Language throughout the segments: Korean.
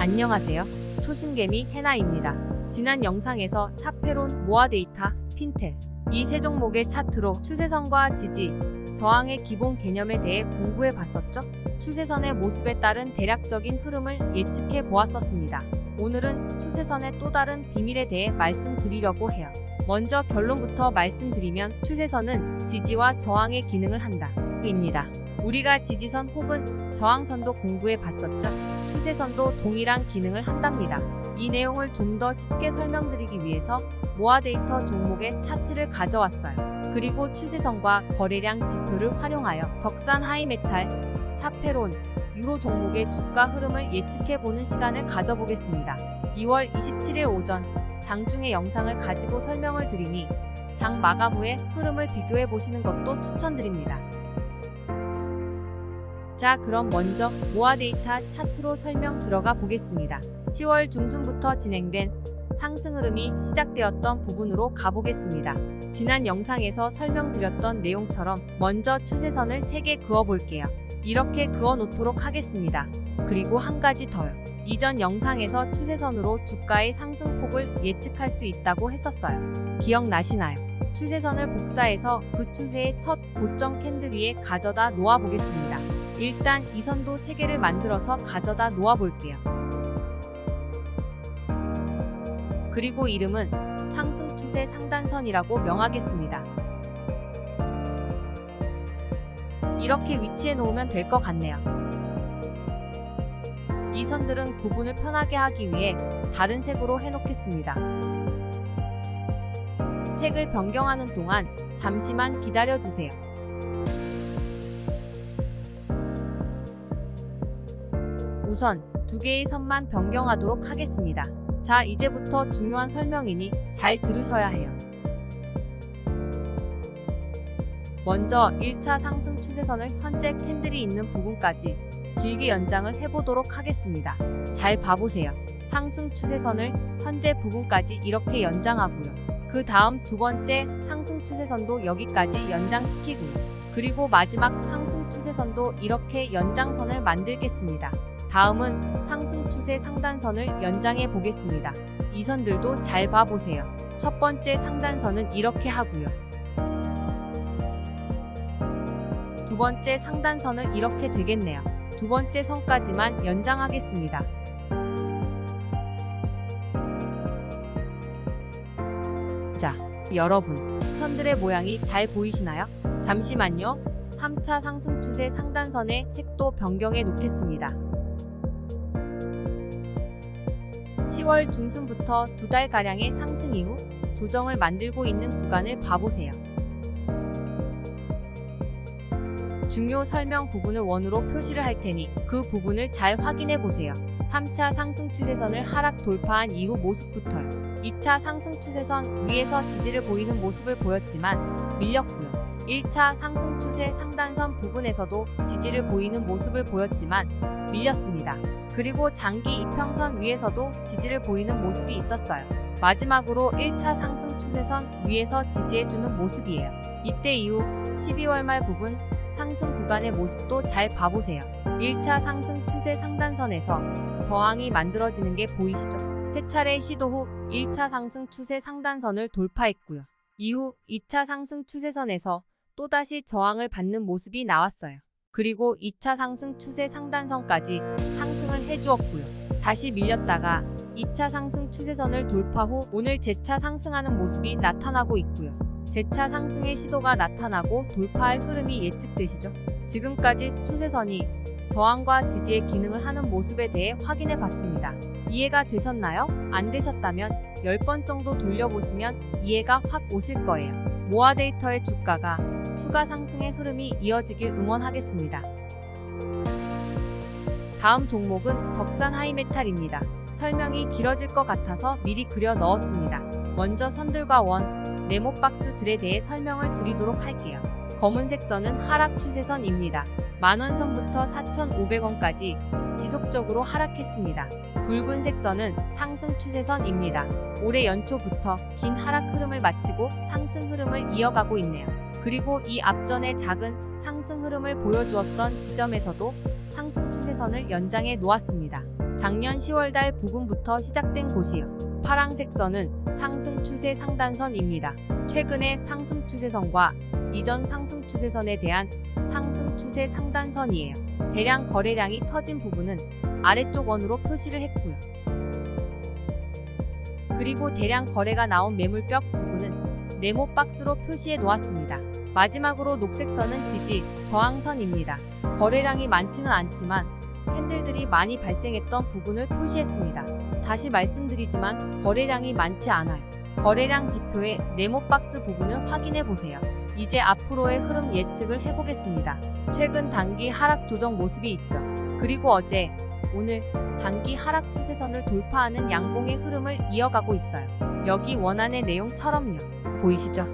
안녕하세요. 초심개미 해나입니다. 지난 영상에서 샤페론, 모아데이터, 핀텔 이 세 종목의 차트로 추세선과 지지, 저항의 기본 개념에 대해 공부해 봤었죠? 추세선의 모습에 따른 대략적인 흐름을 예측해 보았었습니다. 오늘은 추세선의 또 다른 비밀에 대해 말씀드리려고 해요. 먼저 결론부터 말씀드리면 추세선은 지지와 저항의 기능을 한다. 입니다. 우리가 지지선 혹은 저항선도 공부해 봤었죠? 추세선도 동일한 기능을 한답니다. 이 내용을 좀 더 쉽게 설명드리기 위해서 모아데이터 종목의 차트를 가져왔어요. 그리고 추세선과 거래량 지표를 활용하여 덕산 하이메탈, 샤페론, 유로 종목의 주가 흐름을 예측해보는 시간을 가져보겠습니다. 2월 27일 오전 장중의 영상을 가지고 설명을 드리니 장 마감 후에 흐름을 비교해보시는 것도 추천드립니다. 자, 그럼 먼저 모아데이터 차트로 설명 들어가 보겠습니다. 10월 중순부터 진행된 상승 흐름이 시작되었던 부분으로 가보겠습니다. 지난 영상에서 설명드렸던 내용처럼 먼저 추세선을 3개 그어볼게요. 이렇게 그어놓도록 하겠습니다. 그리고 한 가지 더요. 이전 영상에서 추세선으로 주가의 상승폭을 예측할 수 있다고 했었어요. 기억나시나요? 추세선을 복사해서 그 추세의 첫 고점 캔들 위에 가져다 놓아보겠습니다. 일단 이 선도 3개를 만들어서 가져다 놓아볼게요. 그리고 이름은 상승 추세 상단선이라고 명하겠습니다. 이렇게 위치해 놓으면 될 것 같네요. 이 선들은 구분을 편하게 하기 위해 다른 색으로 해놓겠습니다. 색을 변경하는 동안 잠시만 기다려주세요. 우선 2개의 선만 변경하도록 하겠습니다. 자, 이제부터 중요한 설명이니 잘 들으셔야 해요. 먼저 1차 상승 추세선을 현재 캔들이 있는 부분까지 길게 연장을 해보도록 하겠습니다. 잘 봐보세요. 상승 추세선을 현재 부분까지 이렇게 연장하고요. 그 다음 두 번째 상승 추세선도 여기까지 연장시키고요. 그리고 마지막 상승 추세선도 이렇게 연장선을 만들겠습니다. 다음은 상승 추세 상단선을 연장해 보겠습니다. 이 선들도 잘 봐보세요. 첫 번째 상단선은 이렇게 하고요. 두 번째 상단선은 이렇게 되겠네요. 두 번째 선까지만 연장하겠습니다. 자, 여러분, 선들의 모양이 잘 보이시나요? 잠시만요. 3차 상승 추세 상단선의 색도 변경해 놓겠습니다. 10월 중순부터 2달가량의 상승 이후 조정을 만들고 있는 구간을 봐보세요. 중요 설명 부분을 원으로 표시를 할 테니 그 부분을 잘 확인해 보세요. 3차 상승 추세선을 하락 돌파한 이후 모습부터요. 2차 상승 추세선 위에서 지지를 보이는 모습을 보였지만 밀렸고요. 1차 상승 추세 상단선 부분에서도 지지를 보이는 모습을 보였지만 밀렸습니다. 그리고 장기 이평선 위에서도 지지를 보이는 모습이 있었어요. 마지막으로 1차 상승 추세선 위에서 지지해주는 모습이에요. 이때 이후 12월 말 부분 상승 구간의 모습도 잘 봐보세요. 1차 상승 추세 상단선에서 저항이 만들어지는 게 보이시죠? 세 차례 시도 후 1차 상승 추세 상단선을 돌파했고요. 이후 2차 상승 추세선에서 또다시 저항을 받는 모습이 나왔어요. 그리고 2차 상승 추세 상단선까지 상승을 해주었고요. 다시 밀렸다가 2차 상승 추세선을 돌파 후 오늘 재차 상승하는 모습이 나타나고 있고요. 재차 상승의 시도가 나타나고 돌파할 흐름이 예측되시죠? 지금까지 추세선이 저항과 지지의 기능을 하는 모습에 대해 확인해 봤습니다. 이해가 되셨나요? 안 되셨다면 10번 정도 돌려보시면 이해가 확 오실 거예요. 모아데이터의 주가가 추가 상승의 흐름이 이어지길 응원하겠습니다. 다음 종목은 덕산 하이메탈입니다. 설명이 길어질 것 같아서 미리 그려 넣었습니다. 먼저 선들과 원, 네모박스들에 대해 설명을 드리도록 할게요. 검은색 선은 하락 추세선입니다. 만원선부터 4,500원까지 지속적으로 하락했습니다. 붉은색 선은 상승 추세선입니다. 올해 연초부터 긴 하락 흐름을 마치고 상승 흐름을 이어가고 있네요. 그리고 이 앞전에 작은 상승 흐름을 보여주었던 지점에서도 상승 추세선을 연장해 놓았습니다. 작년 10월달 부근부터 시작된 곳이요. 파랑색 선은 상승 추세 상단선입니다. 최근의 상승 추세선과 이전 상승 추세선에 대한 상승 추세 상단선이에요. 대량 거래량이 터진 부분은 아래쪽 원으로 표시를 했고요. 그리고 대량 거래가 나온 매물벽 부분은 네모 박스로 표시해 놓았습니다. 마지막으로 녹색 선은 지지, 저항선입니다. 거래량이 많지는 않지만 캔들들이 많이 발생했던 부분을 표시했습니다. 다시 말씀드리지만 거래량이 많지 않아요. 거래량 지표의 네모 박스 부분을 확인해 보세요. 이제 앞으로의 흐름 예측을 해보겠습니다. 최근 단기 하락 조정 모습이 있죠. 그리고 어제, 오늘 단기 하락 추세선을 돌파하는 양봉의 흐름을 이어가고 있어요. 여기 원안의 내용처럼요. 보이시죠?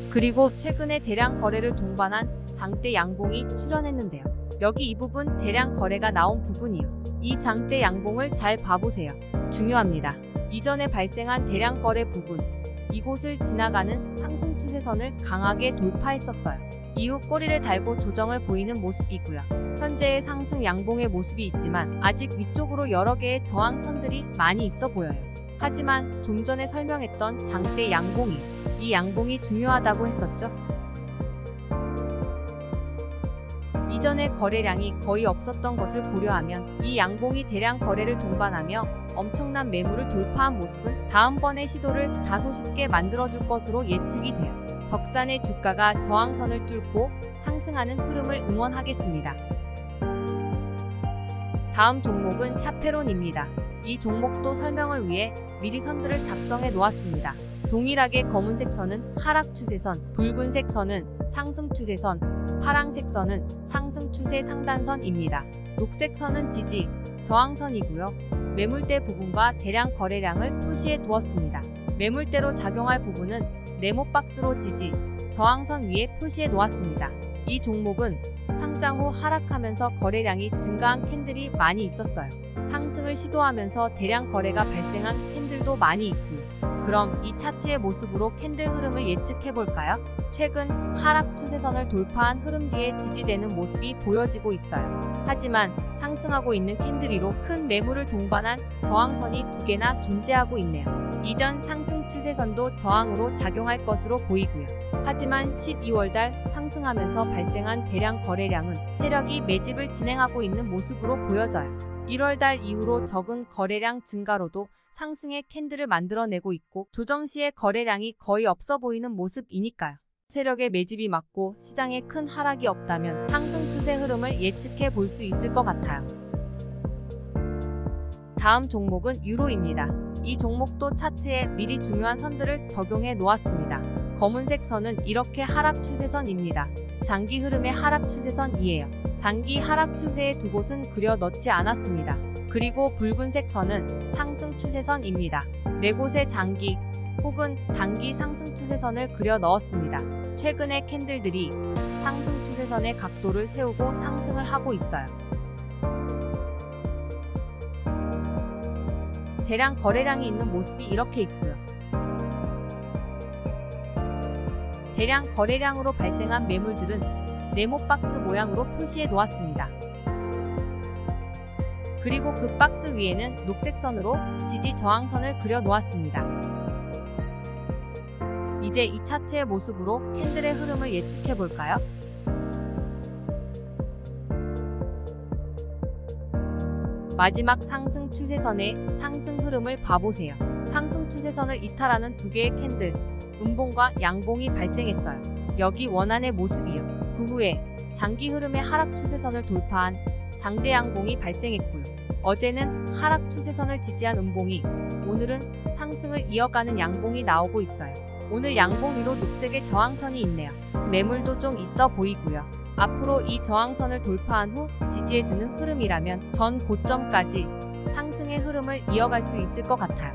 그리고 최근에 대량 거래를 동반한 장대 양봉이 출현했는데요. 여기 이 부분 대량 거래가 나온 부분이요. 이 장대 양봉을 잘 봐보세요. 중요합니다. 이전에 발생한 대량 거래 부분, 이곳을 지나가는 상승 추세선을 강하게 돌파했었어요. 이후 꼬리를 달고 조정을 보이는 모습이고요. 현재의 상승 양봉의 모습이 있지만 아직 위쪽으로 여러 개의 저항선들이 많이 있어 보여요. 하지만 좀 전에 설명했던 장대 양봉이, 이 양봉이 중요하다고 했었죠. 이전에 거래량이 거의 없었던 것을 고려하면 이 양봉이 대량 거래를 동반하며 엄청난 매물을 돌파한 모습은 다음번에 시도를 다소 쉽게 만들어줄 것으로 예측이 돼요. 덕산의 주가가 저항선을 뚫고 상승하는 흐름을 응원하겠습니다. 다음 종목은 샤페론입니다. 이 종목도 설명을 위해 미리 선들을 작성해 놓았습니다. 동일하게 검은색 선은 하락 추세선, 붉은색 선은 상승 추세선, 파랑색 선은 상승 추세 상단선입니다. 녹색 선은 지지, 저항선이고요. 매물대 부분과 대량 거래량을 표시해 두었습니다. 매물대로 작용할 부분은 네모 박스로 지지, 저항선 위에 표시해 놓았습니다. 이 종목은 상장 후 하락하면서 거래량이 증가한 캔들이 많이 있었어요. 상승을 시도하면서 대량 거래가 발생한 캔들도 많이 있고요. 그럼 이 차트의 모습으로 캔들 흐름을 예측해 볼까요? 최근 하락 추세선을 돌파한 흐름 뒤에 지지되는 모습이 보여지고 있어요. 하지만 상승하고 있는 캔들 위로 큰 매물을 동반한 저항선이 2개나 존재하고 있네요. 이전 상승 추세선도 저항으로 작용할 것으로 보이고요. 하지만 12월달 상승하면서 발생한 대량 거래량은 세력이 매집을 진행하고 있는 모습으로 보여져요. 1월달 이후로 적은 거래량 증가로도 상승의 캔들을 만들어내고 있고 조정 시의 거래량이 거의 없어 보이는 모습이니까요. 세력의 매집이 맞고 시장에 큰 하락이 없다면 상승 추세 흐름을 예측해 볼 수 있을 것 같아요. 다음 종목은 유로입니다. 이 종목도 차트에 미리 중요한 선들을 적용해 놓았습니다. 검은색 선은 이렇게 하락 추세선입니다. 장기 흐름의 하락 추세선이에요. 단기 하락 추세의 두 곳은 그려 넣지 않았습니다. 그리고 붉은색 선은 상승 추세선입니다. 네 곳의 장기 혹은 단기 상승 추세선을 그려 넣었습니다. 최근의 캔들들이 상승 추세선의 각도를 세우고 상승을 하고 있어요. 대량 거래량이 있는 모습이 이렇게 있고요. 대량 거래량으로 발생한 매물들은 네모 박스 모양으로 표시해 놓았습니다. 그리고 그 박스 위에는 녹색 선으로 지지 저항선을 그려 놓았습니다. 이제 이 차트의 모습으로 캔들의 흐름을 예측해 볼까요? 마지막 상승 추세선의 상승 흐름을 봐보세요. 상승 추세선을 이탈하는 2개의 캔들, 음봉과 양봉이 발생했어요. 여기 원안의 모습이요. 그 후에 장기 흐름의 하락 추세선을 돌파한 장대 양봉이 발생했고요. 어제는 하락 추세선을 지지한 음봉이, 오늘은 상승을 이어가는 양봉이 나오고 있어요. 오늘 양봉 위로 녹색의 저항선이 있네요. 매물도 좀 있어 보이고요. 앞으로 이 저항선을 돌파한 후 지지해주는 흐름이라면 전 고점까지 상승의 흐름을 이어갈 수 있을 것 같아요.